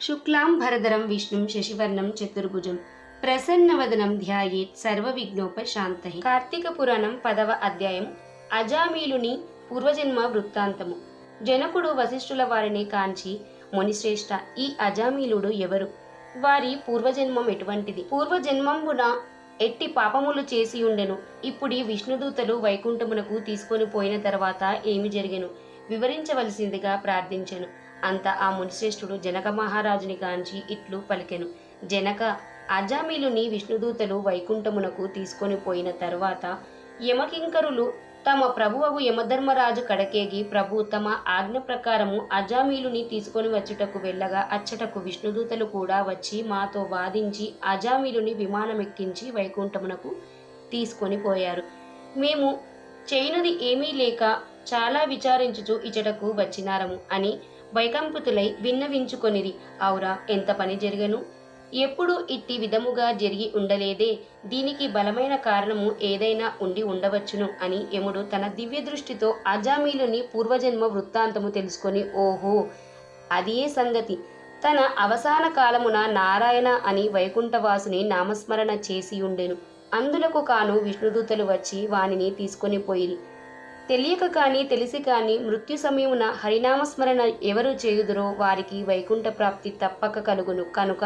శుక్లాం భరధరం విష్ణుం శశివర్ణం చతుర్భుజం ప్రసన్నవదనం ధ్యాయేత్ సర్వవిఘ్నోపశాంతయే. కార్తీక పురాణం 10వ అధ్యాయం. అజామీలుని పూర్వజన్మ వృత్తాంతము. జనకుడు వశిష్ఠుల వారిని కాంచి, మునిశ్రేష్ఠ, ఈ అజామీలుడు ఎవరు? వారి పూర్వజన్మం ఎటువంటిది? పూర్వజన్మంబున ఎట్టి పాపములు చేసి ఉండెను? ఇప్పుడీ విష్ణుదూతలు వైకుంఠమునకు తీసుకొని పోయిన తర్వాత ఏమి జరిగెను? వివరించవలసిందిగా ప్రార్థించెను. అంత ఆ మునిశ్రేష్ఠుడు జనక మహారాజుని కాంచి ఇట్లు పలికెను. జనక, అజామీలుని విష్ణుదూతలు వైకుంఠమునకు తీసుకొని పోయిన తరువాత యమకింకరులు తమ ప్రభువగు యమధర్మరాజు కడకేగి, ప్రభు తమ ఆజ్ఞ ప్రకారము అజామీలుని తీసుకొని వచ్చుటకు వెళ్ళగా అచ్చటకు విష్ణుదూతలు కూడా వచ్చి మాతో వాదించి అజామీలుని విమానమెక్కించి వైకుంఠమునకు తీసుకొని పోయారు. మేము చేయునది ఏమీ లేక చాలా విచారించుచు ఇచ్చటకు వచ్చినారము అని వైకంపుతులై విన్నవించుకొనిరి. ఔరా, ఎంత పని జరిగను! ఎప్పుడు ఇట్టి విధముగా జరిగి ఉండలేదే. దీనికి బలమైన కారణము ఏదైనా ఉండి ఉండవచ్చును అని యముడు తన దివ్య దృష్టితో అజామీలుని పూర్వజన్మ వృత్తాంతము తెలుసుకొని, ఓహో, అదే సంగతి. తన అవసాన కాలమున నారాయణ అని వైకుంఠవాసుని నామస్మరణ చేసి ఉండెను. అందులకు కాను విష్ణుదూతలు వచ్చి వానిని తీసుకొని పోయిరి. తెలియక కాని తెలిసి కాని మృత్యు సమయమున హరినామస్మరణ ఎవరు చేయుదురో వారికి వైకుంఠ ప్రాప్తి తప్పక కలుగును. కనుక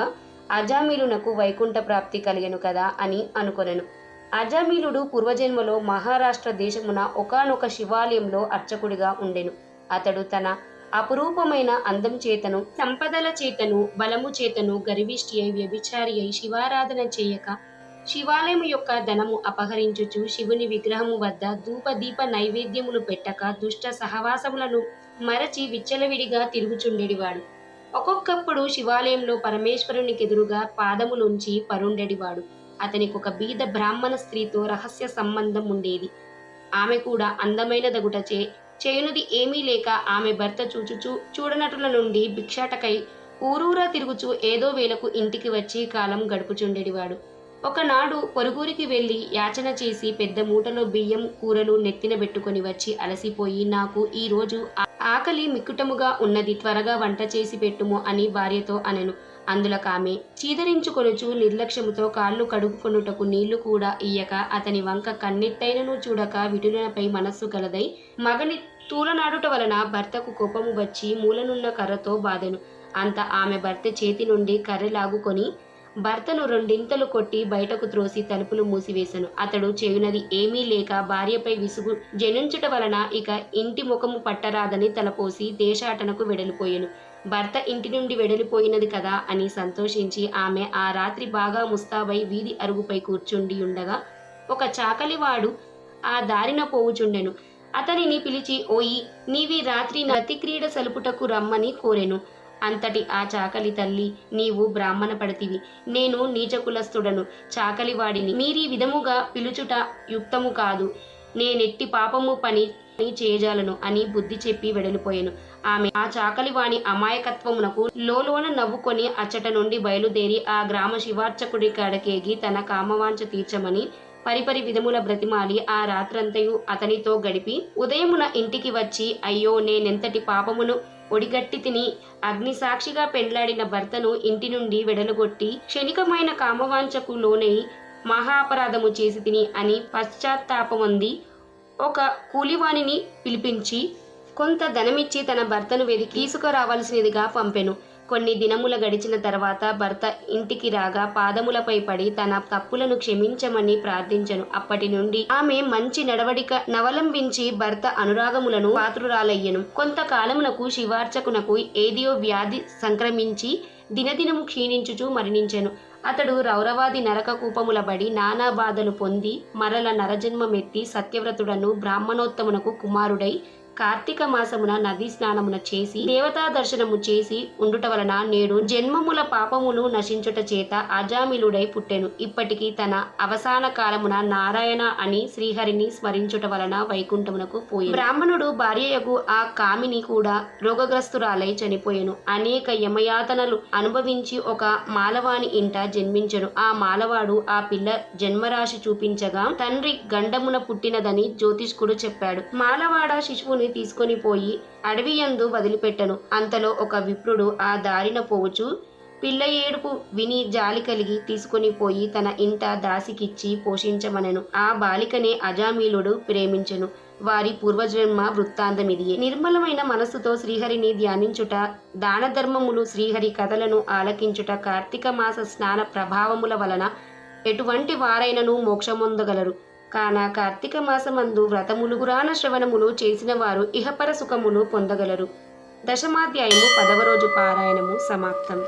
అజామీలునకు వైకుంఠ ప్రాప్తి కలిగెను కదా అని అనుకొనెను. అజామీలుడు పూర్వజన్మలో మహారాష్ట్ర దేశమున ఒకానొక శివాలయంలో అర్చకుడిగా ఉండెను. అతడు తన అపురూపమైన అందం చేతను, సంపదల చేతను, బలము చేతను గర్విష్ఠి అయి వ్యభిచారి అయి శివారాధన చేయక శివాలయం యొక్క ధనము అపహరించుచు శివుని విగ్రహము వద్ద ధూపదీప నైవేద్యములు పెట్టక దుష్ట సహవాసములను మరచి విచ్చలవిడిగా తిరుగుచుండెడివాడు. ఒక్కొక్కప్పుడు శివాలయంలో పరమేశ్వరునికి ఎదురుగా పాదములుంచి పరుండెడివాడు. అతనికి ఒక బీద బ్రాహ్మణ స్త్రీతో రహస్య సంబంధం ఉండేది. ఆమె కూడా అందమైన దగుటచే చేయునది ఏమీ లేక ఆమె భర్త చూడనటుల నుండి భిక్షాటకై ఊరూరా తిరుగుచూ ఏదో వేళకు ఇంటికి వచ్చి కాలం గడుపుచుండెడివాడు. ఒకనాడు పొరుగురికి వెళ్లి యాచన చేసి పెద్ద మూటలో బియ్యం కూరలు నెత్తిన పెట్టుకుని వచ్చి అలసిపోయి, నాకు ఈ రోజు ఆకలి మిక్కుటముగా ఉన్నది, త్వరగా వంట చేసి పెట్టుము అని భార్యతో అనెను. అందులకామె చీదరించుకొనుచు నిర్లక్ష్యముతో కాళ్ళు కడుగుకొనుటకు నీళ్లు కూడా ఇయ్యక అతని వంక కన్నెత్తైనను చూడక విటులపై మనస్సు గలదై మగని తూలనాడుట వలన భర్తకు కోపము వచ్చి మూలనున్న కర్రతో బాధెను. అంత ఆమె భర్త చేతి నుండి కర్ర లాగుకొని భర్తను రెండింతలు కొట్టి బయటకు త్రోసి తలుపులు మూసివేశను. అతడు చేయునది ఏమీ లేక భార్యపై విసుగు జనించుట వలన ఇక ఇంటి ముఖము పట్టరాదని తలపోసి దేశాటనకు వెడలిపోయెను. భర్త ఇంటి నుండి వెడలిపోయినది కదా అని సంతోషించి ఆమె ఆ రాత్రి బాగా ముస్తాబై వీధి అరుగుపై కూర్చుండి ఉండగా ఒక చాకలివాడు ఆ దారిన పోవుచుండెను. అతనిని పిలిచి, ఓయి, నీవి రాత్రి నతిక్రీడ సలుపుటకు రమ్మని కోరెను. అంతటి ఆ చాకలి తల్లి, నీవు బ్రాహ్మణ పడతివి, నేను నీచకులస్తుడను, చాకలివాడిని, మీరీ విధముగా పిలుచుట యుక్తము కాదు, నేనెట్టి పాపము పని చేయజాలను అని బుద్ధి చెప్పి వెడలిపోయెను. ఆమె ఆ చాకలివాణి అమాయకత్వమునకు లోలోన నవ్వుకొని అచ్చట నుండి బయలుదేరి ఆ గ్రామ శివార్చకుడి కాడకేగి తన కామవాంఛ తీర్చమని పరిపరి విధముల బ్రతిమాలి ఆ రాత్రంతయు అతనితో గడిపి ఉదయమున ఇంటికి వచ్చి, అయ్యో, నేనెంతటి పాపమును ఒడిగట్టి తిని అగ్ని సాక్షిగా పెండ్లాడిన భర్తను ఇంటి నుండి వెడలగొట్టి క్షణికమైన కామవాంఛకు లోనై మహాపరాధము చేసి తిని అని పశ్చాత్తాపమంది ఒక కూలివాణిని పిలిపించి కొంత ధనమిచ్చి తన భర్తను వెదికి తీసుకురావాల్సినదిగా పంపెను. కొన్ని దినముల గడిచిన తర్వాత భర్త ఇంటికి రాగా పాదములపై పడి తన తప్పులను క్షమించమని ప్రార్థించెను. అప్పటి నుండి ఆమె మంచి నడవడిక నవలంబించి భర్త అనురాగములను పాత్రురాలయ్యెను. కొంతకాలమునకు శివార్చకునకు ఏదియో వ్యాధి సంక్రమించి దినదినము క్షీణించుచూ మరణించెను. అతడు రౌరవాది నరక కూపములబడి నానా బాధలు పొంది మరల నరజన్మమెత్తి సత్యవ్రతుడను బ్రాహ్మణోత్తమునకు కుమారుడై కార్తీక మాసమున నదీ స్నానమున చేసి దేవతా దర్శనము చేసి ఉండుట వలన నేడు జన్మముల పాపములు నశించుట చేత అజామిలుడై పుట్టెను. ఇప్పటికీ తన అవసాన కాలమున నారాయణ అని శ్రీహరిని స్మరించుట వలన వైకుంఠమునకు పోయి బ్రాహ్మణుడు భార్యయగు ఆ కామిని కూడా రోగగ్రస్తురాలై చనిపోయెను. అనేక యమయాతనలు అనుభవించి ఒక మాలవాని ఇంట జన్మించెను. ఆ మాలవాడు ఆ పిల్ల జన్మరాశి చూపించగా తండ్రి గండమున పుట్టినదని జ్యోతిష్కుడు చెప్పాడు. మాలవాడ శిశువుని తీసుకొని పోయి అడవియందు వదిలిపెట్టెను. అంతలో ఒక విప్రుడు ఆ దారిన పోవుచు పిల్ల ఏడుపు విని జాలి కలిగి తీసుకొని పోయి తన ఇంట దాసికిచ్చి పోషించమనెను. ఆ బాలికనే అజామీలుడు ప్రేమించెను. వారి పూర్వజన్మ వృత్తాంతమిదియే. నిర్మలమైన మనస్సుతో శ్రీహరిని ధ్యానించుట, దాన ధర్మములు, శ్రీహరి కథలను ఆలకించుట, కార్తీక మాస స్నాన ప్రభావముల వలన ఎటువంటి వారైనను మోక్షమొందగలరు. కాన కార్తీక మాసమందు వ్రతములు, పురాణ శ్రవణములు చేసిన వారు ఇహపర సుఖములు పొందగలరు. దశమాధ్యాయము 10వ రోజు పారాయణము సమాప్తం.